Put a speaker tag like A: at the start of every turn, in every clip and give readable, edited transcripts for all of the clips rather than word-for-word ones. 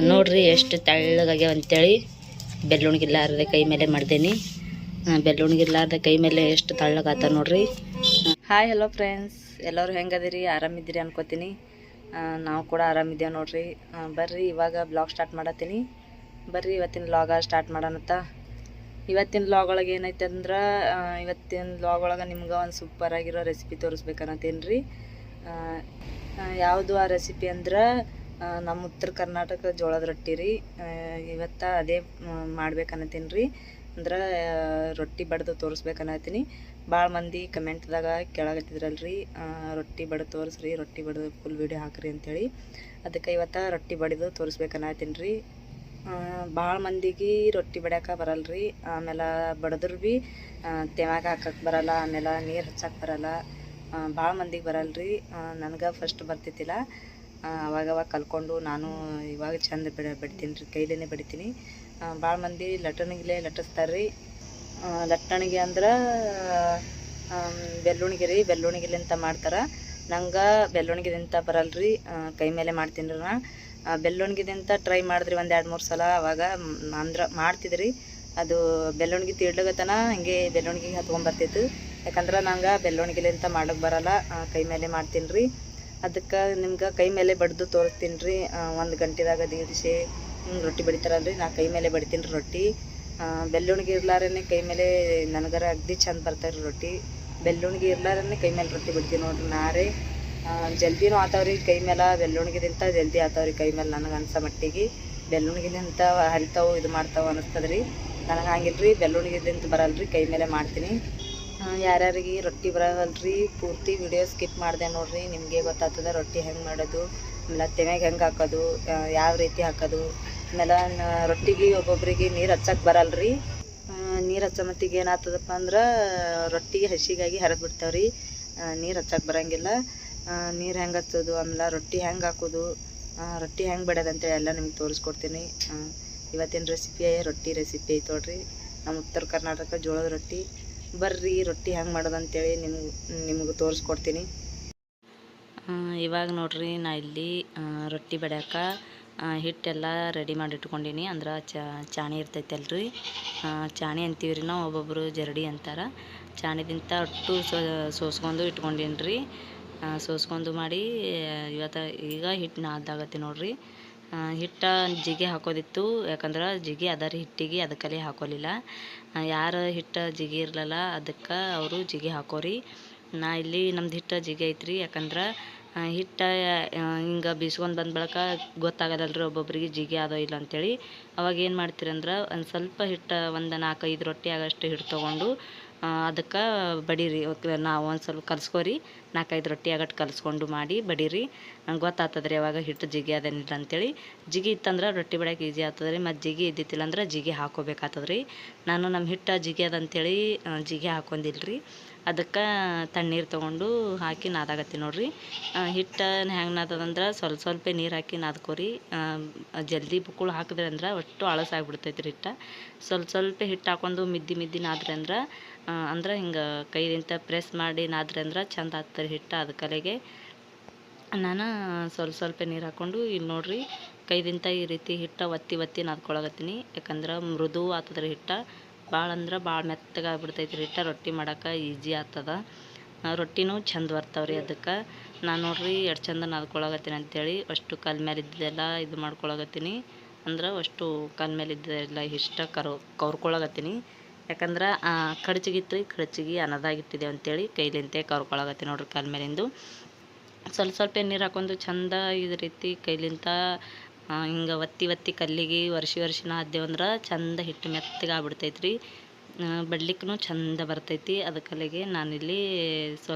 A: ನೋಡ್ರಿ ಎಷ್ಟು ತೆಳ್ಳಗಾಗ್ಯಾವ ಅಂತೇಳಿ ಬೆಳ್ಳುಣ್ಗಿಲ್ಲಾರ್ದೆ ಕೈ ಮೇಲೆ ಮಾಡ್ದೇನಿ. ಬೆಳ್ಳುಣ್ಗಿಲ್ಲಾರ್ದೆ ಕೈ ಮೇಲೆ ಎಷ್ಟು ತೆಳ್ಳಗಾತ ನೋಡ್ರಿ. ಹಾಯ್ ಹಲೋ ಫ್ರೆಂಡ್ಸ್, ಎಲ್ಲರೂ ಹೆಂಗದಿರಿ? ಆರಾಮಿದ್ದೀರಿ ಅನ್ಕೋತೀನಿ. ನಾವು ಕೂಡ ಆರಾಮಿದ್ದೇವೆ ನೋಡ್ರಿ. ಬರ್ರಿ ಇವಾಗ ಬ್ಲಾಗ್ ಸ್ಟಾರ್ಟ್ ಮಾಡತ್ತೀನಿ. ಬರ್ರಿ ಇವತ್ತಿನ ವ್ಲಾಗ ಸ್ಟಾರ್ಟ್ ಮಾಡೋಣತ್ತ. ಇವತ್ತಿನ ವ್ಲಾಗ್ ಒಳಗೆ ಏನೈತೆ ಅಂದ್ರೆ, ಇವತ್ತಿನ ವ್ಲಾಗ್ ಒಳಗೆ ನಿಮ್ಗೆ ಒಂದು ಸೂಪರ್ ಆಗಿರೋ ರೆಸಿಪಿ ತೋರಿಸ್ಬೇಕನ್ನತ್ತೀನಿ ರೀ. ಯಾವುದು ಆ ರೆಸಿಪಿ ಅಂದ್ರೆ ನಮ್ಮ ಉತ್ತರ ಕರ್ನಾಟಕ ಜೋಳದ ರೊಟ್ಟಿ ರೀ. ಇವತ್ತು ಅದೇ ಮಾಡ್ಬೇಕನ್ನತ್ತೀನಿ ರೀ. ಅಂದ್ರೆ ರೊಟ್ಟಿ ಬಡ್ದು ತೋರಿಸ್ಬೇಕನ್ನತ್ತೀನಿ. ಭಾಳ ಮಂದಿ ಕಮೆಂಟ್ದಾಗ ಕೇಳಾಕತ್ತಿದ್ರಲ್ರಿ, ರೊಟ್ಟಿ ಬಡ್ದು ತೋರಿಸ್ರಿ, ರೊಟ್ಟಿ ಬಡ್ದು ಫುಲ್ ವೀಡಿಯೋ ಹಾಕ್ರಿ ಅಂಥೇಳಿ. ಅದಕ್ಕೆ ಇವತ್ತು ರೊಟ್ಟಿ ಬಡಿದು ತೋರಿಸ್ಬೇಕನ್ನತ್ತೀನಿ ರೀ. ಭಾಳ ಮಂದಿಗೆ ರೊಟ್ಟಿ ಬಡ್ಯಾಕ ಬರಲ್ರಿ. ಆಮೇಲೆ ಬಡದ್ರು ಭೀ ತೆಮ್ಯಾಗ ಹಾಕಕ್ಕೆ ಬರಲ್ಲ, ಆಮೇಲೆ ನೀರು ಹಚ್ಚಕ್ಕೆ ಬರಲ್ಲ. ಭಾಳ ಮಂದಿಗೆ ಬರಲ್ರಿ. ನನಗೆ ಫಸ್ಟ್ ಬರ್ತಿದ್ದಿಲ್ಲ. ಅವಾಗವಾಗ ಕಲ್ಕೊಂಡು ನಾನು ಇವಾಗ ಚಂದ ಬಡಿತೀನಿ ರೀ, ಕೈಲೇ ಬಡಿತೀನಿ. ಭಾಳ ಮಂದಿ ಲಟ್ಟಣಿಗೆ ಲಟ್ಟಿಸ್ತಾರೆ ರೀ. ಲಟ್ಟಣಿಗೆ ಅಂದ್ರೆ ಬೆಳ್ಳುಣಿಗೆ ರೀ, ಬೆಳ್ಳುಣಿಗೆಲಿಂತ ಮಾಡ್ತಾರೆ. ನಂಗೆ ಬೆಳ್ಳುಣಿಗೆಲಿಂತ ಬರಲ್ರಿ, ಕೈ ಮೇಲೆ ಮಾಡ್ತೀನಿ ರೀ. ನಾ ಬೆಳ್ಳುಣಿಗೆದಿಂತ ಟ್ರೈ ಮಾಡಿದ್ರಿ ಒಂದು 2-3 ಸಲ. ಅವಾಗ ಅಂದ್ರೆ ಮಾಡ್ತಿದ್ರಿ. ಅದು ಬೆಳ್ಳುಣಿಗೆ ತೀಡ್ಲಗತನ ಹಂಗೆ ಬೆಳ್ಳುಣಿಗೆ ಹತ್ಕೊಂಡ್ಬರ್ತಿತ್ತು. ಯಾಕಂದ್ರೆ ನಂಗೆ ಬೆಳ್ಳುಣಿಗೆಲಿಂತ ಮಾಡೋಕ್ಕೆ ಬರಲ್ಲ, ಕೈ ಮೇಲೆ ಮಾಡ್ತೀನಿ ರೀ. ಅದಕ್ಕೆ ನಿಮ್ಗೆ ಕೈ ಮೇಲೆ ಬಡ್ದು ತೋರಿಸ್ತೀನಿ ರೀ. 1 ಗಂಟೆದಾಗ ದೀಡ್ಸೆ ಹಿಂಗೆ ರೊಟ್ಟಿ ಬಡಿತಾರಲ್ರಿ, ನಾ ಕೈ ಮೇಲೆ ಬಡಿತೀನಿ ರೀ ರೊಟ್ಟಿ. ಬೆಳ್ಳುಣಿಗೆ ಇರ್ಲಾರೇ ಕೈ ಮೇಲೆ ನನಗರ ಅಗ್ದಿ ಚಂದ ಬರ್ತಾರೆ ರೊಟ್ಟಿ. ಬೆಳ್ಳುಣಿಗೆ ಇರ್ಲಾರೇ ಕೈ ಮೇಲೆ ರೊಟ್ಟಿ ಬಡಿತೀನಿ ನೋಡ್ರಿ ನಾರೇ. ಜಲ್ದಿನೂ ಆತಾವ್ರಿ ಕೈ ಮೇಲೆ, ಬೆಳ್ಳುಣಿಗೆದಿಂತ ಜಲ್ದಿ ಆತಾವ್ರಿ ಕೈ ಮೇಲೆ. ನನಗೆ ಅನ್ಸೋ ಮಟ್ಟಿಗೆ ಬೆಳ್ಳುಣಿಗೆದಿಂತ ಹರಿತಾವು ಇದು ಮಾಡ್ತಾವೆ ಅನ್ನಿಸ್ತದೆ ರೀ. ನನಗೆ ಹಂಗಿಲ್ರಿ, ಬೆಳ್ಳುಣಿಗೆದಿಂತ ಬರಲ್ರಿ, ಕೈ ಮೇಲೆ ಮಾಡ್ತೀನಿ. ಯಾರ್ಯಾರಿಗೆ ರೊಟ್ಟಿ ಬರಲ್ರಿ ಪೂರ್ತಿ ವಿಡಿಯೋ ಸ್ಕಿಪ್ ಮಾಡಿದೆ ನೋಡ್ರಿ, ನಿಮಗೆ ಗೊತ್ತಾಗ್ತದೆ ರೊಟ್ಟಿ ಹೆಂಗೆ ಮಾಡೋದು, ಆಮೇಲೆ ತೆಮ್ಯಾಗ ಹೆಂಗೆ ಹಾಕೋದು, ಯಾವ ರೀತಿ ಹಾಕೋದು. ಆಮೇಲೆ ರೊಟ್ಟಿಗೆ ಒಬ್ಬೊಬ್ರಿಗೆ ನೀರು ಹಚ್ಚಕ್ಕೆ ಬರಲ್ರಿ. ನೀರು ಹಚ್ಚೋ ಮತ್ತಿಗೆ ಏನಾಗ್ತದಪ್ಪ ಅಂದ್ರೆ ರೊಟ್ಟಿಗೆ ಹಸಿಗಾಗಿ ಹರಿದು ಬಿಡ್ತಾವ್ರಿ, ನೀರು ಹಚ್ಚಕ್ಕೆ ಬರೋಂಗಿಲ್ಲ. ನೀರು ಹೆಂಗೆ ಹಚ್ಚೋದು, ಆಮೇಲೆ ರೊಟ್ಟಿ ಹೆಂಗೆ ಹಾಕೋದು, ರೊಟ್ಟಿ ಹೆಂಗೆ ಬಡಿಯೋದು ಅಂತೇಳಿ ಎಲ್ಲ ನಿಮ್ಗೆ ತೋರಿಸ್ಕೊಡ್ತೀನಿ. ಇವತ್ತಿನ ರೆಸಿಪಿ ರೊಟ್ಟಿ ರೆಸಿಪಿ ಐತೆ ನೋಡ್ರಿ, ನಮ್ಮ ಉತ್ತರ ಕರ್ನಾಟಕ ಜೋಳದ ರೊಟ್ಟಿ. ಬರ್ರಿ ರೊಟ್ಟಿ ಹೆಂಗೆ ಮಾಡೋದು ಅಂತೇಳಿ ನಿಮ್ಗೆ ತೋರಿಸ್ಕೊಡ್ತೀನಿ. ಇವಾಗ ನೋಡ್ರಿ, ನಾ ಇಲ್ಲಿ ರೊಟ್ಟಿ ಬಡಿಯಾಕ ಹಿಟ್ಟೆಲ್ಲ ರೆಡಿ ಮಾಡಿ ಇಟ್ಕೊಂಡೀನಿ. ಅಂದ್ರೆ ಚಾಣಿ ಇರ್ತೈತಲ್ರಿ, ಚಾಣಿ ಅಂತೀವಿ ರೀ ನಾವು, ಒಬ್ಬೊಬ್ಬರು ಜರಡಿ ಅಂತಾರೆ. ಚಾಣಿದಿಂತ ಅಟ್ಟು ಸೋಸ್ಕೊಂಡು ಇಟ್ಕೊಂಡೀನಿ ರೀ. ಸೋಸ್ಕೊಂಡು ಮಾಡಿ ಈಗ ಹಿಟ್ಟು ನಾದಾಗತ್ತೆ ನೋಡ್ರಿ. ಹಿಟ್ಟು ಜಿಗೆ ಹಾಕೋದಿತ್ತು, ಯಾಕಂದ್ರೆ ಜಿಗೆ ಅದ ರೀ ಹಿಟ್ಟಿಗೆ, ಅದಕ್ಕಲ್ಲಿ ಹಾಕೋಲಿಲ್ಲ. ಯಾರು ಹಿಟ್ಟು ಜಿಗೆ ಇರಲಿಲ್ಲ ಅದಕ್ಕೆ ಅವರು ಜಿಗೆ ಹಾಕೋರಿ. ನಾ ಇಲ್ಲಿ ನಮ್ದು ಹಿಟ್ಟು ಜಿಗೆ ಐತ್ರಿ. ಯಾಕಂದ್ರೆ ಹಿಟ್ಟು ಹಿಂಗೆ ಬೀಸ್ಕೊಂಡು ಬಂದ ಬಳಿಕ ಗೊತ್ತಾಗೋದಲ್ರಿ ಒಬ್ಬೊಬ್ರಿಗೆ ಜಿಗೆ ಅದೋ ಇಲ್ಲ ಅಂಥೇಳಿ. ಅವಾಗ ಏನು ಮಾಡ್ತೀರಂದ್ರೆ ಒಂದು ಸ್ವಲ್ಪ ಹಿಟ್ಟು, ಒಂದು 4-5 ರೊಟ್ಟಿ ಆಗೋಷ್ಟು ಹಿಟ್ಟು ತೊಗೊಂಡು ಅದಕ್ಕೆ ಬಡೀರಿ. ನಾವು ಒಂದು ಸ್ವಲ್ಪ ಕಲಿಸ್ಕೊರಿ, 4-5 ರೊಟ್ಟಿ ಆಗಟ್ಟು ಕಲಿಸ್ಕೊಂಡು ಮಾಡಿ ಬಡೀರಿ. ನಂಗೆ ಗೊತ್ತಾಗ್ತದೆ ರೀ ಅವಾಗ ಹಿಟ್ಟು ಜಿಗಿ ಅದೇನಿಲ್ಲ ಅಂಥೇಳಿ. ಜಿಗಿ ಇತ್ತಂದ್ರೆ ರೊಟ್ಟಿ ಬಡಿಯೋಕೆ ಈಸಿ ಆಗ್ತದೆ ರೀ, ಮತ್ತು ಜಿಗಿ ಇದ್ದಿತ್ತಿಲ್ಲ ಅಂದ್ರೆ ಜಿಗಿ ಹಾಕೋಬೇಕಾಗ್ತದೆ ರೀ. ನಾನು ನಮ್ಮ ಹಿಟ್ಟು ಜಿಗಿ ಅದಂಥೇಳಿ ಜಿಗಿ ಹಾಕೊಂಡಿಲ್ಲ ರೀ. ಅದಕ್ಕೆ ತಣ್ಣೀರು ತೊಗೊಂಡು ಹಾಕಿ ನಾದಾಗತ್ತೀನಿ ನೋಡ್ರಿ. ಹಿಟ್ಟು ಹೆಂಗೆ ನಾದದಂದ್ರೆ ಸ್ವಲ್ಪ ನೀರು ಹಾಕಿ ನಾದ್ಕೊರಿ. ಜಲ್ದಿ ಬುಕ್ಕುಳು ಹಾಕಿದ್ರೆ ಅಂದ್ರೆ ಒಟ್ಟು ಅಳಸಾಗ್ಬಿಡ್ತೈತೆ ರೀ ಹಿಟ್ಟು. ಸ್ವಲ್ಪ ಹಿಟ್ಟು ಹಾಕೊಂಡು ಮಿದ್ದಿ ನಾದ್ರೆ ಅಂದ್ರೆ ಹಿಂಗೆ ಕೈಲಿಂತ ಪ್ರೆಸ್ ಮಾಡಿ ನಾದ್ರೆ ಅಂದ್ರೆ ಚಂದ ಆಗ್ತದೆ ಹಿಟ್ಟು. ಅದಕ್ಕಲೆಗೆ ನಾನು ಸ್ವಲ್ಪ ನೀರು ಹಾಕ್ಕೊಂಡು ಇಲ್ಲಿ ನೋಡ್ರಿ ಕೈದಿಂತ ಈ ರೀತಿ ಹಿಟ್ಟು ಒತ್ತಿ ನಾದ್ಕೊಳಗತ್ತೀನಿ. ಯಾಕಂದ್ರೆ ಮೃದು ಆಗ್ತದೆ ಹಿಟ್ಟು. ಭಾಳ ಅಂದ್ರೆ ಭಾಳ ಮೆತ್ತಗೆ ಆಗ್ಬಿಡ್ತೈತೆ ಹಿಟ್ಟು. ರೊಟ್ಟಿ ಮಾಡೋಕೆ ಈಜಿ ಆಗ್ತದೆ, ರೊಟ್ಟಿನೂ ಚಂದ ಬರ್ತಾವ್ರಿ. ಅದಕ್ಕೆ ನಾನು ನೋಡ್ರಿ ಎಷ್ಟು ಚಂದ ನಾದ್ಕೊಳಗತ್ತೀನಿ ಅಂಥೇಳಿ ಅಷ್ಟು ಕಲ್ ಮೇಲೆ ಇದ್ದೆಲ್ಲ ಇದು ಮಾಡ್ಕೊಳಗತ್ತೀನಿ. ಅಂದ್ರೆ ಅಷ್ಟು ಕಲ್ ಮೇಲೆ ಇದ್ದೆಲ್ಲ ಇಷ್ಟ ಕವ್ರ್ಕೊಳಗತ್ತೀನಿ. ಯಾಕಂದ್ರೆ ಕಡಚಿಗೆ ಅನ್ನದಾಗಿಟ್ಟಿದೆ ಅಂಥೇಳಿ ಕೈಲಿಂತೆ ಕವ್ರ್ಕೊಳಗತ್ತೀನಿ ನೋಡ್ರಿ ಕಲ್ ಮೇಲಿಂದು. ಸ್ವಲ್ಪ ನೀರು ಹಾಕೊಂಡು ಚಂದ ಇದೇ ರೀತಿ ಕೈಲಿಂತ ಹಿಂಗೆ ಒತ್ತಿ ಕಲ್ಲಿಗೆ ವರ್ಷಿನ ಹಾಕ್ದೇವಂದ್ರೆ ಚಂದ ಹಿಟ್ಟು ಮೆತ್ತಗೆ ಆಗ್ಬಿಡ್ತೈತ್ರಿ. ಬಡ್ಲಿಕ್ಕೂ ಚಂದ ಬರ್ತೈತಿ. ಅದಕ್ಕಲ್ಲಿಗೆ ನಾನಿಲ್ಲಿ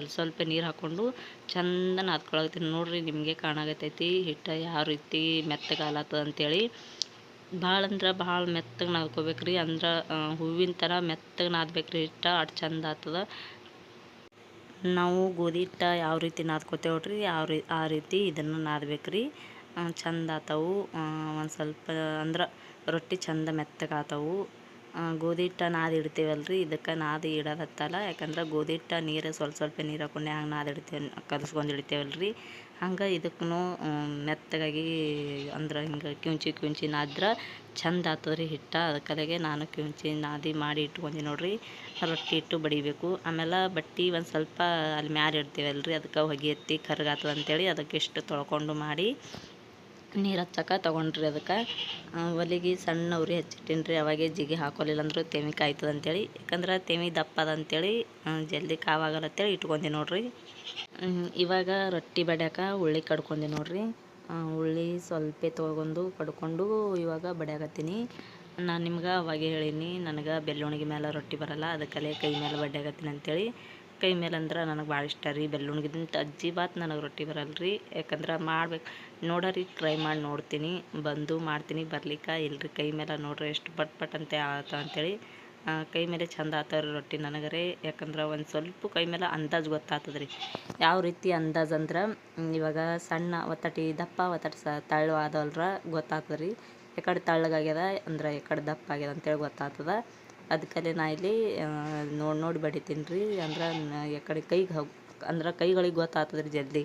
A: ಸ್ವಲ್ಪ ನೀರು ಹಾಕ್ಕೊಂಡು ಚಂದ ನಾದ್ಕೊಳಗತ್ತೀನಿ ನೋಡ್ರಿ. ನಿಮಗೆ ಕಾಣಾಗತ್ತೈತಿ ಹಿಟ್ಟು ಯಾವ ರೀತಿ ಮೆತ್ತಗೆ ಆಗ್ಲತ್ತದ ಅಂಥೇಳಿ. ಭಾಳ ಅಂದ್ರೆ ಭಾಳ ಮೆತ್ತಗೆ ನಾದ್ಕೋಬೇಕ್ರಿ. ಅಂದ್ರೆ ಹೂವಿನ ಥರ ಮೆತ್ತಗೆ ನಾದ್ಬೇಕ್ರಿ ಹಿಟ್ಟು, ಅಷ್ಟು ಚಂದ ಆಗ್ತದೆ. ನಾವು ಗೋಧಿ ಹಿಟ್ಟು ಯಾವ ರೀತಿ ನಾದ್ಕೋತೇವೆ ನೋಡ್ರಿ, ಆ ರೀತಿ ಇದನ್ನು ನಾದ್ಬೇಕ್ರಿ. ಚಂದ ಆತವು. ಒಂದು ಸ್ವಲ್ಪ ಅಂದ್ರೆ ರೊಟ್ಟಿ ಚಂದ ಮೆತ್ತಗೆ ಆತವು. ಗೋಧಿ ಹಿಟ್ಟು ನಾದಿ ಇಡ್ತೇವಲ್ರಿ, ಇದಕ್ಕೆ ನಾದಿ ಇಡೋದತ್ತಲ್ಲ. ಯಾಕಂದ್ರೆ ಗೋಧಿ ಹಿಟ್ಟು ನೀರು ಸ್ವಲ್ಪ ನೀರು ಹಾಕ್ಕೊಂಡು ಹಂಗೆ ನಾದಿ ಇಡ್ತೇವೆ, ಕಲಸ್ಕೊಂಡು ಇಡ್ತೇವಲ್ರಿ. ಹಂಗೆ ಇದಕ್ಕೂ ಮೆತ್ತಗಾಗಿ ಅಂದ್ರೆ ಹಿಂಗೆ ಕಿಂಚಿ ನಾದ್ರೆ ಚಂದ ಆಗ್ತದ್ರಿ ಹಿಟ್ಟು. ಅದಕ್ಕಲೆಗೆ ನಾನು ಕಿಂಚಿ ನಾದಿ ಮಾಡಿ ಇಟ್ಕೊಂಡಿ ನೋಡ್ರಿ. ರೊಟ್ಟಿ ಇಟ್ಟು ಬಡಿಬೇಕು. ಆಮೇಲೆ ಬಟ್ಟೆ ಒಂದು ಸ್ವಲ್ಪ ಅಲ್ಲಿ ಮ್ಯಾಲೆ ಇಡ್ತೀವಲ್ರಿ, ಅದಕ್ಕೆ ಹೊಗೆ ಎತ್ತಿ ಕರ್ಗಾತದ ಅಂತೇಳಿ ಅದಕ್ಕೆ ಇಷ್ಟು ತೊಳ್ಕೊಂಡು ಮಾಡಿ ನೀರು ಹಚ್ಚಕ್ಕೆ ತೊಗೊಂಡ್ರಿ. ಅದಕ್ಕೆ ಒಲೆಗೆ ಸಣ್ಣ ಉರಿ ಹಚ್ಚಿಟ್ಟಿನಿ ರೀ. ಅವಾಗೆ ಜಿಗಿ ಹಾಕೊಲಿಲ್ಲ ಅಂದರೂ ತೆಮಿ ಕಾಯ್ತದೆ ಅಂತೇಳಿ, ಯಾಕಂದ್ರೆ ತೆಮಿ ದಪ್ಪ ಅದ ಅಂತೇಳಿ ಜಲ್ದಿ ಕಾವಾಗಲ್ಲ ಅಂತೇಳಿ ಇಟ್ಕೊಂಡೆ ನೋಡ್ರಿ. ಇವಾಗ ರೊಟ್ಟಿ ಬಡ್ಯಾಕ ಉಳ್ಳಿ ಕಡ್ಕೊಂಡೆ ನೋಡ್ರಿ. ಉಳ್ಳಿ ಸ್ವಲ್ಪ ತೊಗೊಂಡು ಕಡ್ಕೊಂಡು ಇವಾಗ ಬಡ್ಯಾಕತ್ತೀನಿ. ನಾನು ನಿಮ್ಗೆ ಅವಾಗೆ ಹೇಳೀನಿ, ನನಗೆ ಬೆಳ್ಳುಣಿಗೆ ಮೇಲೆ ರೊಟ್ಟಿ ಬರಲ್ಲ, ಅದಕ್ಕಲ್ಲೇ ಕೈ ಮೇಲೆ ಬಡ್ಯಾಕತ್ತೀನಿ ಅಂತೇಳಿ. ಕೈ ಮೇಲೆ ಅಂದ್ರೆ ನನಗೆ ಭಾಳ ಇಷ್ಟ ರೀ. ಬೆಳ್ಳುಣಿಗಿದಂತ ಅಜ್ಜಿಬಾತ್ ನನಗೆ ರೊಟ್ಟಿ ಬರಲ್ರಿ. ಯಾಕಂದ್ರೆ ಮಾಡ್ಬೇಕು ನೋಡರಿ, ಟ್ರೈ ಮಾಡಿ ನೋಡ್ತೀನಿ, ಬಂದು ಮಾಡ್ತೀನಿ. ಬರ್ಲಿಕ್ಕೆ ಇಲ್ರಿ ಕೈ ಮೇಲೆ ನೋಡ್ರಿ ಎಷ್ಟು ಪಟ್ ಅಂತ ಆತ ಅಂತೇಳಿ. ಕೈ ಮೇಲೆ ಚಂದ ಆತವ್ರಿ ರೊಟ್ಟಿ ನನಗರೆ. ಯಾಕಂದ್ರೆ ಒಂದು ಸ್ವಲ್ಪ ಕೈ ಮೇಲೆ ಅಂದಾಜು ಗೊತ್ತಾಗ್ತದೆ ರೀ. ಯಾವ ರೀತಿ ಅಂದಾಜು ಅಂದ್ರೆ ಇವಾಗ ಸಣ್ಣ ಒತ್ತಟಿ ದಪ್ಪ ಒತ್ತಟಿ ತಳ್ಳು ಆದಲ್ರ ಗೊತ್ತಾಗ್ತದೆ ರೀ. ಎಕಡೆ ತಳ್ಳಗಾಗ್ಯದ ಅಂದ್ರೆ ಎಕಡೆ ದಪ್ಪ ಆಗ್ಯದ ಅಂತೇಳಿ ಗೊತ್ತಾಗ್ತದೆ. ಅದಕ್ಕಲ್ಲೇ ನಾ ಇಲ್ಲಿ ನೋಡಿ ಬಡಿತೀನಿ ರೀ. ಅಂದ್ರೆ ಎಕಡೆ ಕೈಗೆ ಅಂದ್ರೆ ಕೈಗಳಿಗೆ ಗೊತ್ತಾಗ್ತದೆ ರೀ ಜಲ್ದಿ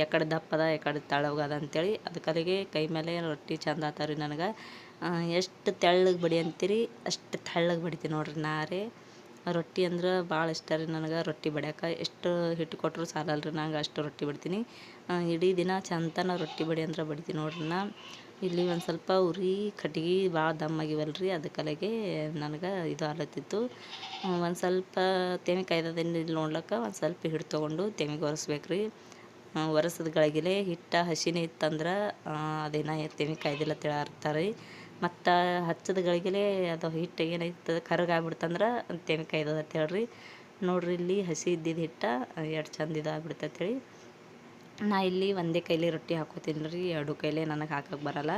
A: ಎಕಡೆ ದಪ್ಪದ ಎಕಡೆ ತಳ್ಳಗದ ಅಂತೇಳಿ. ಅದಕ್ಕಲ್ಲಿಗೆ ಕೈ ಮೇಲೆ ರೊಟ್ಟಿ ಚಂದ ಆತಾವ ರೀ ನನಗೆ. ಎಷ್ಟು ತೆಳ್ಳಗೆ ಬಡಿ ಅಂತೀರಿ ಅಷ್ಟು ತೆಳ್ಳಗೆ ಬಡಿತೀನಿ ನೋಡ್ರಿ. ನಾರೇ ರೊಟ್ಟಿ ಅಂದ್ರೆ ಭಾಳ ಇಷ್ಟ ರೀ ನನಗೆ. ರೊಟ್ಟಿ ಬಡಿಯೋಕೆ ಎಷ್ಟು ಹಿಟ್ಟು ಕೊಟ್ಟರು ಸಾಲಲ್ರಿ ನಂಗೆ, ಅಷ್ಟು ರೊಟ್ಟಿ ಬಡಿತೀನಿ. ಇಡೀ ದಿನ ಚಂತನ ರೊಟ್ಟಿ ಬಡಿ ಅಂದ್ರೆ ಬಡಿತೀನಿ ನೋಡ್ರಿ. ಇಲ್ಲಿ ಒಂದು ಸ್ವಲ್ಪ ಉರಿ ಕಟ್ಗೆ ಭಾಳ ದಮ್ಮಾಗಿವಲ್ರಿ, ಅದಕ್ಕಲೆಗೆ ನನಗೆ ಇದು ಆಲತ್ತಿತ್ತು. ಒಂದು ಸ್ವಲ್ಪ ತೆಮಿ ಕಾಯ್ದದಿಂದ ಇಲ್ಲಿ ನೋಡ್ಲಿಕ್ಕೆ ಒಂದು ಸ್ವಲ್ಪ ಹಿಟ್ಟು ತೊಗೊಂಡು ತೆಮಿಗೆ ಒರೆಸ್ಬೇಕು ರೀ. ಒರೆಸಿದ ಗಳಿಗೆಲೆ ಹಿಟ್ಟು ಹಸಿನೇ ಇತ್ತಂದ್ರೆ ಅದೇನ ತೆಮಿ ಕಾಯ್ದಿಲ್ಲ ತಿಳಾರ್ತಾರೆ ರೀ. ಮತ್ತು ಹಚ್ಚದ ಗಳಿಗೆಲೆ ಅದು ಹಿಟ್ಟು ಏನೈತೆ ಕರಗಾಗ್ಬಿಡ್ತಂದ್ರೆ ತೆಮಿ ಕಾಯ್ದದ ಅಂತೇಳ್ರಿ. ನೋಡ್ರಿ ಇಲ್ಲಿ ಹಸಿ ಇದ್ದಿದ್ದು ಹಿಟ್ಟು ಎಷ್ಟು ಚಂದ ಇದಾಗ್ಬಿಡ್ತೈತೆ ಹೇಳಿ. ನಾ ಇಲ್ಲಿ ಒಂದೇ ಕೈಲಿ ರೊಟ್ಟಿ ಹಾಕೋತೀನಿ ರೀ, ಎರಡು ಕೈಲೇ ನನಗೆ ಹಾಕಕ್ಕೆ ಬರಲ್ಲ.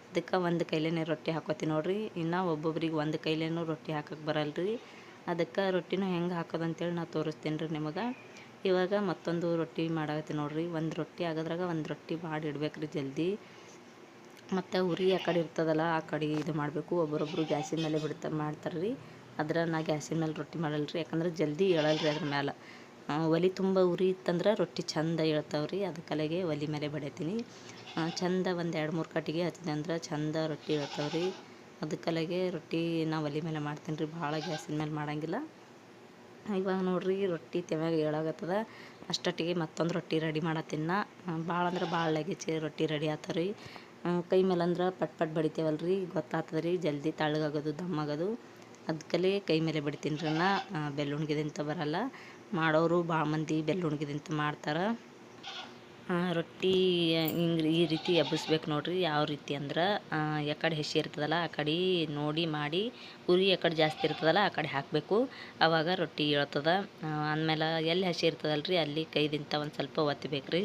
A: ಅದಕ್ಕೆ ಒಂದು ಕೈಲೇ ರೊಟ್ಟಿ ಹಾಕೋತೀನಿ ನೋಡ್ರಿ. ಇನ್ನು ಒಬ್ಬೊಬ್ರಿಗೆ ಒಂದು ಕೈಲೇನೂ ರೊಟ್ಟಿ ಹಾಕಕ್ಕೆ ಬರಲ್ರಿ. ಅದಕ್ಕೆ ರೊಟ್ಟಿನೂ ಹೆಂಗೆ ಹಾಕೋದು ಅಂತೇಳಿ ನಾ ತೋರಿಸ್ತೀನಿ ರೀ ನಿಮಗೆ. ಇವಾಗ ಮತ್ತೊಂದು ರೊಟ್ಟಿ ಮಾಡಾಕತ್ತೀನಿ ನೋಡ್ರಿ. ಒಂದು ರೊಟ್ಟಿ ಆಗೋದ್ರಾಗ ಒಂದು ರೊಟ್ಟಿ ಮಾಡಿ ಇಡ್ಬೇಕು ರೀ ಜಲ್ದಿ. ಮತ್ತು ಉರಿ ಆ ಕಡೆ ಇರ್ತದಲ್ಲ ಆ ಕಡೆ ಇದು ಮಾಡಬೇಕು. ಒಬ್ಬರೊಬ್ಬರು ಗ್ಯಾಸಿನ ಮೇಲೆ ಮಾಡ್ತಾರೆ ರೀ. ಅದ್ರ ನಾ ಗ್ಯಾಸಿನ ಮೇಲೆ ರೊಟ್ಟಿ ಮಾಡಲ್ಲ ರೀ, ಯಾಕಂದ್ರೆ ಜಲ್ದಿ ಏಳಲ್ರಿ ಅದ್ರ ಮೇಲೆ. ಒಲೆ ತುಂಬ ಉರಿ ಇತ್ತಂದ್ರೆ ರೊಟ್ಟಿ ಚಂದ ಏಳ್ತಾವೆ ರೀ. ಅದಕ್ಕಲೆಗೆ ಒಲೆ ಮೇಲೆ ಬಡಿತೀನಿ. ಚಂದ ಒಂದು 2-3 ಕಟ್ಟಿಗೆ ಹಚ್ಚಿದೆ ಅಂದ್ರೆ ಚಂದ ರೊಟ್ಟಿ ಏಳ್ತಾವೆ ರೀ. ಅದಕ್ಕಲೆಗೆ ರೊಟ್ಟಿ ನಾ ಒಲೆ ಮೇಲೆ ಮಾಡ್ತೀನಿ ರೀ, ಭಾಳ ಗ್ಯಾಸಿನ ಮೇಲೆ ಮಾಡೋಂಗಿಲ್ಲ. ಇವಾಗ ನೋಡ್ರಿ ರೊಟ್ಟಿ ತೆವ್ಯಾಗ ಏಳಾಗತ್ತದ. ಅಷ್ಟೊಟ್ಟಿಗೆ ಮತ್ತೊಂದು ರೊಟ್ಟಿ ರೆಡಿ ಮಾಡತ್ತೀನಿ ನಾ. ಭಾಳ ಅಂದ್ರೆ ಭಾಳ ಲಗೇಜ್ ರೊಟ್ಟಿ ರೆಡಿ ಆಗ್ತಾವೆ ರೀ. ಕೈ ಮೇಲೆ ಅಂದ್ರೆ ಪಟ್ ಬಡಿತೇವಲ್ರಿ, ಗೊತ್ತಾಗ್ತದೆ ರೀ ಜಲ್ದಿ ತಳ್ಳಗಾಗೋದು ದಮ್ಮಾಗೋದು. ಅದಕ್ಕಲ್ಲೇ ಕೈ ಮೇಲೆ ಬಡಿತೀನಿ ರೀ ನಾ. ಬೆಳ್ಳುಣ್ಗಿದಿಂತ ಬರಲ್ಲ. ಮಾಡೋರು ಭಾಳ ಮಂದಿ ಬೆಳ್ಳುಣ್ಗಿದಿಂತ ಮಾಡ್ತಾರೆ. ರೊಟ್ಟಿ ಹಿಂಗೆ ಈ ರೀತಿ ಎಬ್ಬಿಸ್ಬೇಕು ನೋಡ್ರಿ. ಯಾವ ರೀತಿ ಅಂದ್ರೆ ಎಕಡೆ ಹಸಿ ಇರ್ತದಲ್ಲ ಆ ಕಡೆ ನೋಡಿ ಮಾಡಿ, ಉರಿ ಎಕಡೆ ಜಾಸ್ತಿ ಇರ್ತದಲ್ಲ ಆ ಕಡೆ ಹಾಕಬೇಕು. ಆವಾಗ ರೊಟ್ಟಿ ಏಳ್ತದ. ಅಂದಮೇಲೆ ಎಲ್ಲಿ ಹಸಿ ಇರ್ತದಲ್ರಿ ಅಲ್ಲಿ ಕೈದಿಂತ ಒಂದು ಸ್ವಲ್ಪ ಒತ್ತಬೇಕು ರೀ.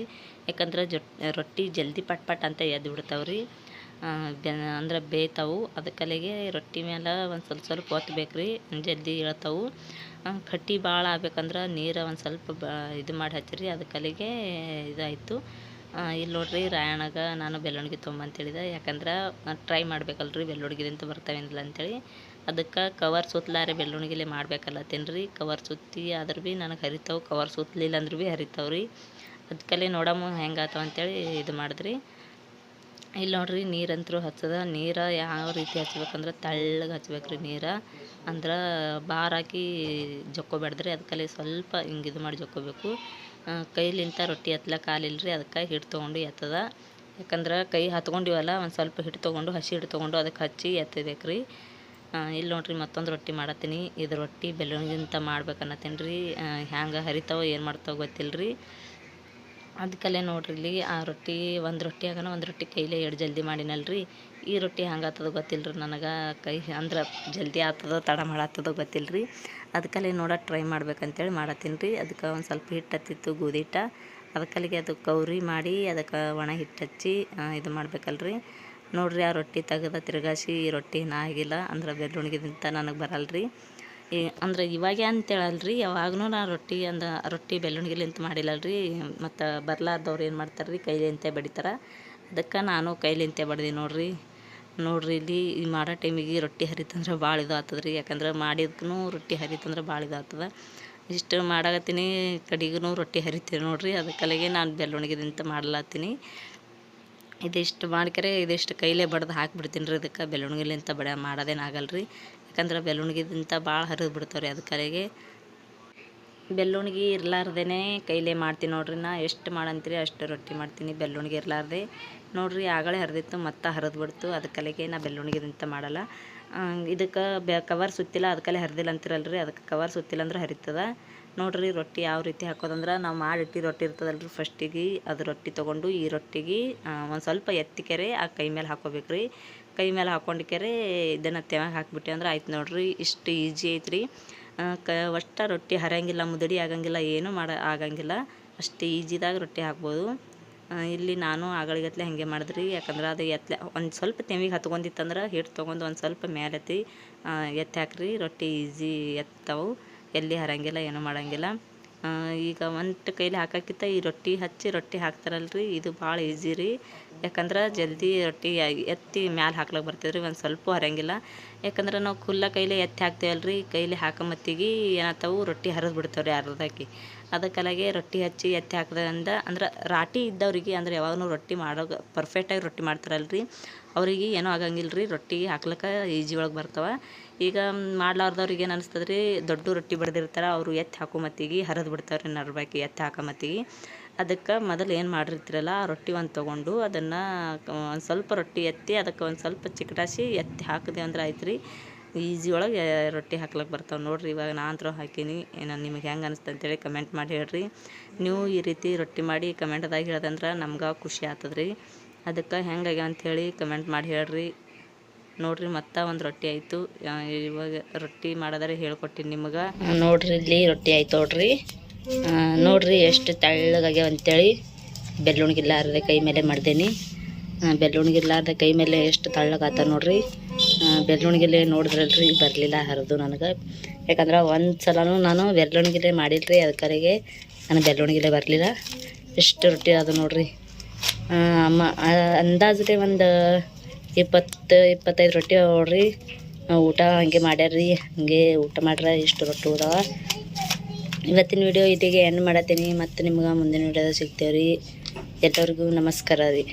A: ಯಾಕಂದ್ರೆ ರೊಟ್ಟಿ ಜಲ್ದಿ ಪಟ್ ಅಂತ ಎದ್ದು ಬಿಡ್ತಾವೆ ರೀ. ಅಂದ್ರೆ ಬೇಯ್ತಾವು. ಅದಕ್ಕಲೆಗೆ ರೊಟ್ಟಿ ಮೇಲೆ ಒಂದು ಸ್ವಲ್ಪ ಒತ್ತಬೇಕು ರೀ, ಜಲ್ದಿ ಏಳ್ತಾವು. ಕಟ್ಟಿ ಭಾಳ ಆಗ್ಬೇಕಂದ್ರೆ ನೀರು ಒಂದು ಸ್ವಲ್ಪ ಇದು ಮಾಡಿ ಹಚ್ಚಿರಿ. ಅದಕ್ಕಲ್ಲಿಗೆ ಇದಾಯಿತು. ಇಲ್ಲಿ ನೋಡ್ರಿ ರಾಯಣ್ಣಗ ನಾನು ಬೆಳ್ಳುಣ್ಗಿ ತೊಗೊಂಬಂತೇಳಿದೆ. ಯಾಕಂದ್ರೆ ಟ್ರೈ ಮಾಡ್ಬೇಕಲ್ರಿ ಬೆಳ್ಳುಣ್ಗಿದಿಂತ ಬರ್ತಾವೇನಿಲ್ಲ ಅಂತೇಳಿ. ಅದಕ್ಕೆ ಕವರ್ ಸುತ್ತಲಾರೆ ಬೆಳ್ಳುಣ್ಗಿಲೆ ಮಾಡ್ಬೇಕಲ್ಲತ್ತೇನು ರೀ. ಕವರ್ ಸುತ್ತಿ ಆದ್ರೆ ಭೀ ನನಗೆ ಹರಿತಾವೆ, ಕವರ್ ಸುತ್ತಲಿಲ್ಲ ಅಂದ್ರೆ ಭೀ ಹರಿತಾವೆ ರೀ. ಅದಕ್ಕಲ್ಲೇ ನೋಡಮ್ಮ ಹೆಂಗಾತಾವ ಅಂತೇಳಿ ಇದು ಮಾಡಿದ್ರಿ. ಇಲ್ಲಿ ನೋಡ್ರಿ ನೀರಂತರೂ ಹಚ್ಚದ. ನೀರು ಯಾವ ರೀತಿ ಹಚ್ಬೇಕಂದ್ರೆ ತೆಳ್ಳಗೆ ಹಚ್ಬೇಕು ರೀ ನೀರು. ಅಂದ್ರೆ ಬಾರ್ ಹಾಕಿ ಜಕ್ಕೋಬೇಡ್ದ್ರಿ. ಅದಕ್ಕಲ್ಲಿ ಸ್ವಲ್ಪ ಹಿಂಗೆ ಇದು ಮಾಡಿ ಜಕ್ಕೋಬೇಕು. ಕೈಲಿಂತ ರೊಟ್ಟಿ ಎತ್ತಲಕ್ಕೆ ಕಾಲಿಲ್ರಿ, ಅದಕ್ಕೆ ಹಿಟ್ಟು ತೊಗೊಂಡು ಎತ್ತದ. ಯಾಕಂದ್ರೆ ಕೈ ಹತ್ಕೊಂಡಿವಲ್ಲ ಒಂದು ಸ್ವಲ್ಪ ಹಿಟ್ಟು ತೊಗೊಂಡು ಹಸಿ ಹಿಟ್ಟು ತೊಗೊಂಡು ಅದಕ್ಕೆ ಹಚ್ಚಿ ಎತ್ತಬೇಕು ರೀ. ಇಲ್ಲಿ ನೋಡ್ರಿ ಮತ್ತೊಂದು ರೊಟ್ಟಿ ಮಾಡತ್ತೀನಿ. ಇದು ರೊಟ್ಟಿ ಬೆಳ್ಳುಣ್ಗಿಂತ ಮಾಡ್ಬೇಕನ್ನತ್ತೀನಿ ರೀ. ಹ್ಯಾಂಗೆ ಹರಿತಾವೋ ಏನು ಮಾಡ್ತಾವೋ ಗೊತ್ತಿಲ್ಲ ರೀ. ಅದಕ್ಕಲ್ಲೇ ನೋಡ್ರಿ ಇಲ್ಲಿ ಆ ರೊಟ್ಟಿ ಒಂದು ರೊಟ್ಟಿ ಆಗೋಣ ಒಂದು ರೊಟ್ಟಿ ಕೈಲೇ ಎರಡು ಜಲ್ದಿ ಮಾಡಿನಲ್ರಿ. ಈ ರೊಟ್ಟಿ ಹಂಗೆ ಆಗ್ತದ ಗೊತ್ತಿಲ್ಲ ರೀ ನನಗೆ. ಕೈ ಅಂದ್ರೆ ಜಲ್ದಿ ಆಗ್ತದ ತಡ ಮಾಡತ್ತದ ಗೊತ್ತಿಲ್ಲ ರೀ. ಅದಕ್ಕಲ್ಲೇ ಟ್ರೈ ಮಾಡ್ಬೇಕಂತೇಳಿ ಮಾಡತ್ತೀನಿ ರೀ. ಅದಕ್ಕೆ ಒಂದು ಸ್ವಲ್ಪ ಹಿಟ್ಟು ಹತ್ತಿತ್ತು ಗೋಧಿ ಹಿಟ್ಟು. ಅದಕ್ಕಲ್ಲಿಗೆ ಅದು ಕೌರಿ ಮಾಡಿ ಅದಕ್ಕೆ ಒಣ ಹಿಟ್ಟು ಹಚ್ಚಿ ಇದು ಮಾಡ್ಬೇಕಲ್ರಿ. ನೋಡ್ರಿ ಆ ರೊಟ್ಟಿ ತೆಗೆದ ತಿರುಗಾಸಿ ಈ ರೊಟ್ಟಿ ಆಗಿಲ್ಲ ಅಂದ್ರೆ ಬೆಳ್ಳುಣ್ಗಿದಿಂತ ನನಗೆ ಬರಲ್ರಿ. ಅಂದ್ರೆ ಇವಾಗೆ ಅಂತೇಳಲ್ರಿ, ಯಾವಾಗೂ ನಾ ರೊಟ್ಟಿ ಬೆಳ್ಳುಣ್ಗಿಲಿಂತ ಮಾಡಿಲ್ಲಲ್ರಿ. ಮತ್ತು ಬರ್ಲಾರ್ದವ್ರು ಏನು ಮಾಡ್ತಾರೆ ರೀ ಕೈಲಿಂತೆ ಬಡಿತಾರೆ. ಅದಕ್ಕೆ ನಾನು ಕೈಲಿಂತೆ ಬಡ್ದೆ ನೋಡ್ರಿ ಇಲ್ಲಿ ಈ ಮಾಡೋ ಟೈಮಿಗೆ ರೊಟ್ಟಿ ಹರಿತಂದ್ರೆ ಭಾಳ ಇದು ಆಗ್ತದೆ ರೀ. ಯಾಕಂದ್ರೆ ಮಾಡಿದ್ಕೂ ರೊಟ್ಟಿ ಹರಿತಂದ್ರೆ ಭಾಳ ಇದು ಆಗ್ತದೆ. ಇಷ್ಟು ಮಾಡಾಕತ್ತೀನಿ, ಕಡೆಗೂ ರೊಟ್ಟಿ ಹರಿತೀವಿ ನೋಡ್ರಿ. ಅದಕ್ಕಲ್ಲಿಗೆ ನಾನು ಬೆಳ್ಳುಣಿಗೆದಿಂತ ಮಾಡ್ಲತ್ತೀನಿ. ಇದಿಷ್ಟು ಮಾಡ್ಕರೆ ಇದಿಷ್ಟು ಕೈಲೇ ಬಡ್ದು ಹಾಕಿಬಿಡ್ತೀನಿ ರೀ. ಇದಕ್ಕೆ ಬೆಳ್ಳುಣಿಗೆಲಿಂತ ಮಾಡೋದೇನು ಆಗಲ್ಲ ರೀ. ಯಾಕಂದ್ರೆ ಬೆಳ್ಳುಣಿಗೆದಿಂತ ಭಾಳ ಹರಿದು ಬಿಡ್ತಾವೆ ರೀ. ಅದಕ್ಕಲ್ಲಿಗೆ ಬೆಳ್ಳುಣಿಗೆ ಇರ್ಲಾರ್ದೇ ಕೈಲೇ ಮಾಡ್ತೀನಿ ನೋಡ್ರಿ. ನಾ ಎಷ್ಟು ಮಾಡಂತೀರಿ ಅಷ್ಟು ರೊಟ್ಟಿ ಮಾಡ್ತೀನಿ ಬೆಳ್ಳುಣಿಗೆ ಇರಲಾರ್ದೆ. ನೋಡ್ರಿ ಆಗಳೇ ಹರಿದಿತ್ತು ಮತ್ತು ಹರಿದು ಬಿಡ್ತು. ಅದಕ್ಕಲ್ಲಿಗೆ ನಾ ಬೆಳ್ಳುಣಿಗೆದಿಂತ ಮಾಡಲ್ಲ. ಇದಕ್ಕೆ ಕವರ್ ಸುತ್ತಿಲ್ಲ, ಅದಕ್ಕಲ್ಲೇ ಹರಿದಿಲ್ಲ ಅಂತಿರಲ್ರಿ. ಅದಕ್ಕೆ ಕವರ್ ಸುತ್ತಿಲ್ಲ ಅಂದ್ರೆ ಹರಿತದ ನೋಡ್ರಿ. ರೊಟ್ಟಿ ಯಾವ ರೀತಿ ಹಾಕೋದಂದ್ರೆ, ನಾವು ಮಾಡಿಟ್ಟು ರೊಟ್ಟಿ ಇರ್ತದಲ್ರಿ, ಫಸ್ಟಿಗೆ ಅದು ರೊಟ್ಟಿ ತೊಗೊಂಡು ಈ ರೊಟ್ಟಿಗೆ ಒಂದು ಸ್ವಲ್ಪ ಎತ್ತಿಕೆರೆ ಆ ಕೈ ಮೇಲೆ ಹಾಕೋಬೇಕು ರೀ. ಕೈ ಮೇಲೆ ಹಾಕೊಂಡಿಕೆರೆ ಇದನ್ನು ತೆವಾಗ ಹಾಕಿಬಿಟ್ಟೆ ಅಂದ್ರೆ ಆಯ್ತು ನೋಡ್ರಿ. ಇಷ್ಟು ಈಜಿ ಐತ್ರಿ. ಒಟ್ಟು ರೊಟ್ಟಿ ಹರಿಯಂಗಿಲ್ಲ, ಮುದಡಿ ಆಗಂಗಿಲ್ಲ, ಏನೂ ಆಗಂಗಿಲ್ಲ. ಅಷ್ಟು ಈಜಿದಾಗ ರೊಟ್ಟಿ ಹಾಕ್ಬೋದು. ಇಲ್ಲಿ ನಾನು ಆಗಳಿಗತ್ಲೆ ಹಾಗೆ ಮಾಡಿದ್ರಿ. ಯಾಕಂದ್ರೆ ಅದು ಒಂದು ಸ್ವಲ್ಪ ತೆವಿಗೆ ಹತ್ಕೊಂಡಿತ್ತಂದ್ರೆ ಹಿಟ್ಟು ತೊಗೊಂಡು ಒಂದು ಸ್ವಲ್ಪ ಮೇಲೆ ಎತ್ತಿ ಹಾಕ್ರಿ. ರೊಟ್ಟಿ ಈಜಿ ಎತ್ತವು, ಎಲ್ಲಿ ಹರಂಗಿಲ್ಲ, ಏನೂ ಮಾಡೋಂಗಿಲ್ಲ. ಈಗ ಒಂದು ಕೈಲಿ ಹಾಕೋಕ್ಕಿಂತ ಈ ರೊಟ್ಟಿ ಹಚ್ಚಿ ರೊಟ್ಟಿ ಹಾಕ್ತಾರಲ್ರಿ, ಇದು ಭಾಳ ಈಜಿ ರೀ. ಯಾಕಂದ್ರೆ ಜಲ್ದಿ ರೊಟ್ಟಿ ಎತ್ತಿ ಮ್ಯಾಲೆ ಹಾಕ್ಲಿಕ್ಕೆ ಬರ್ತದೆ ರೀ. ಒಂದು ಸ್ವಲ್ಪ ಹರಂಗಿಲ್ಲ. ಯಾಕಂದ್ರೆ ನಾವು ಖುಲ್ಲ ಕೈಲೇ ಎತ್ತಿ ಹಾಕ್ತೇವಲ್ರಿ, ಕೈಲಿ ಹಾಕೊಂಬತ್ತಿಗೆ ಏನಾಗ್ತಾವು ರೊಟ್ಟಿ ಹರಿದು ಬಿಡ್ತಾವೆ ರೀ ಅರ್ಧಕ್ಕೆ. ಅದಕ್ಕಲಾಗೆ ರೊಟ್ಟಿ ಹಚ್ಚಿ ಎತ್ತಿ ಹಾಕಿದ್ರಿಂದ ಅಂದ್ರೆ ರಾಟಿ ಇದ್ದವ್ರಿಗೆ, ಅಂದ್ರೆ ಯಾವಾಗೂ ರೊಟ್ಟಿ ಪರ್ಫೆಕ್ಟಾಗಿ ರೊಟ್ಟಿ ಮಾಡ್ತಾರಲ್ರಿ, ಅವ್ರಿಗೆ ಏನೂ ಆಗಂಗಿಲ್ಲ ರೀ. ರೊಟ್ಟಿ ಹಾಕ್ಲಿಕ್ಕೆ ಈಜಿ ಒಳಗೆ ಬರ್ತಾವೆ. ಈಗ ಮಾಡ್ಲಾರ್ದವ್ರಿಗೆ ಏನು ಅನಿಸ್ತದೆ ರೀ, ದೊಡ್ಡ ರೊಟ್ಟಿ ಬಡ್ದಿರ್ತಾರೆ, ಅವರು ಎತ್ತಿ ಹಾಕೋ ಮತ್ತಿಗೆ ಹರಿದು ಬಿಡ್ತಾರೆ ರೀ ನರ್ಬಾಕಿ ಎತ್ತಿ ಹಾಕೋ ಮತ್ತಿಗೆ. ಅದಕ್ಕೆ ಮೊದಲು ಏನು ಮಾಡಿರ್ತೀರಲ್ಲ, ಆ ರೊಟ್ಟಿ ಒಂದು ತೊಗೊಂಡು ಅದನ್ನು ಒಂದು ಸ್ವಲ್ಪ ರೊಟ್ಟಿ ಎತ್ತಿ ಅದಕ್ಕೆ ಒಂದು ಸ್ವಲ್ಪ ಚಿಕಟಾಸಿ ಎತ್ತಿ ಹಾಕಿದೆ ಅಂದ್ರೆ ಆಯ್ತು ರೀ. ಈಜಿ ಒಳಗೆ ರೊಟ್ಟಿ ಹಾಕ್ಲಿಕ್ಕೆ ಬರ್ತಾವೆ ನೋಡಿರಿ. ಇವಾಗ ನಾನು ಹಾಕೀನಿ, ನಾನು ನಿಮಗೆ ಹೆಂಗೆ ಅನಿಸ್ತು ಅಂತೇಳಿ ಕಮೆಂಟ್ ಮಾಡಿ ಹೇಳ್ರಿ. ನೀವು ಈ ರೀತಿ ರೊಟ್ಟಿ ಮಾಡಿ ಕಮೆಂಟ್ದಾಗ ಹೇಳ್ದಂದ್ರೆ ನಮ್ಗೆ ಖುಷಿ ಆಗ್ತದೆ ರೀ. ಅದಕ್ಕೆ ಹೆಂಗಾಗ್ಯಾವ ಅಂಥೇಳಿ ಕಮೆಂಟ್ ಮಾಡಿ ಹೇಳ್ರಿ. ನೋಡ್ರಿ ಮತ್ತು ಒಂದು ರೊಟ್ಟಿ ಆಯಿತು. ಇವಾಗ ರೊಟ್ಟಿ ಮಾಡೋದಾರೆ ಹೇಳ್ಕೊಟ್ಟಿನಿ ನಿಮಗೆ. ನೋಡ್ರಿ ಇಲ್ಲಿ ರೊಟ್ಟಿ ಆಯ್ತು ನೋಡ್ರಿ. ನೋಡ್ರಿ ಎಷ್ಟು ತೆಳ್ಳಗಾಗ್ಯಾವ ಅಂತೇಳಿ. ಬೆಳ್ಳುಣಿಗಿಲ್ಲಾರ್ದೆ ಕೈ ಮೇಲೆ ಮಾಡ್ದೇನಿ. ಬೆಳ್ಳುಣಿಗಿಲ್ಲಾರ್ದೆ ಕೈ ಮೇಲೆ ಎಷ್ಟು ತೆಳ್ಳಗಾತ ನೋಡ್ರಿ. ಬೆಳ್ಳುಣಿಗೆಲೆ ನೋಡಿದ್ರಲ್ರಿ ಬರಲಿಲ್ಲ ಹರಿದು ನನಗೆ. ಯಾಕಂದ್ರೆ ಒಂದು ಸಲನೂ ನಾನು ಬೆಳ್ಳುಣಿಗೆಲೆ ಮಾಡಿಲ್ರಿ, ಅದಕ್ಕರಿಗೆ ನಾನು ಬೆಳ್ಳುಣಿಗೆಲೆ ಬರಲಿಲ್ಲ. ಎಷ್ಟು ರೊಟ್ಟಿ ಅದು ನೋಡ್ರಿ. ಅಂದಾಜೆ ಒಂದು 20-25 ರೊಟ್ಟಿ ನೋಡ್ರಿ. ಊಟ ಹಂಗೆ ಮಾಡ್ಯಾರ್ರಿ, ಹಂಗೆ ಊಟ ಮಾಡ್ರೆ ಇಷ್ಟು ರೊಟ್ಟಿ ಹೋದಾವ. ಇವತ್ತಿನ ವಿಡಿಯೋ ಇದಿಗೆ ಎಂಡ್ ಮಾಡತ್ತೀನಿ. ಮತ್ತು ನಿಮ್ಗೆ ಮುಂದಿನ ವಿಡಿಯೋದಾಗ ಸಿಗ್ತೇವೆ ರೀ. ಎಲ್ಲರಿಗೂ ನಮಸ್ಕಾರ ರೀ.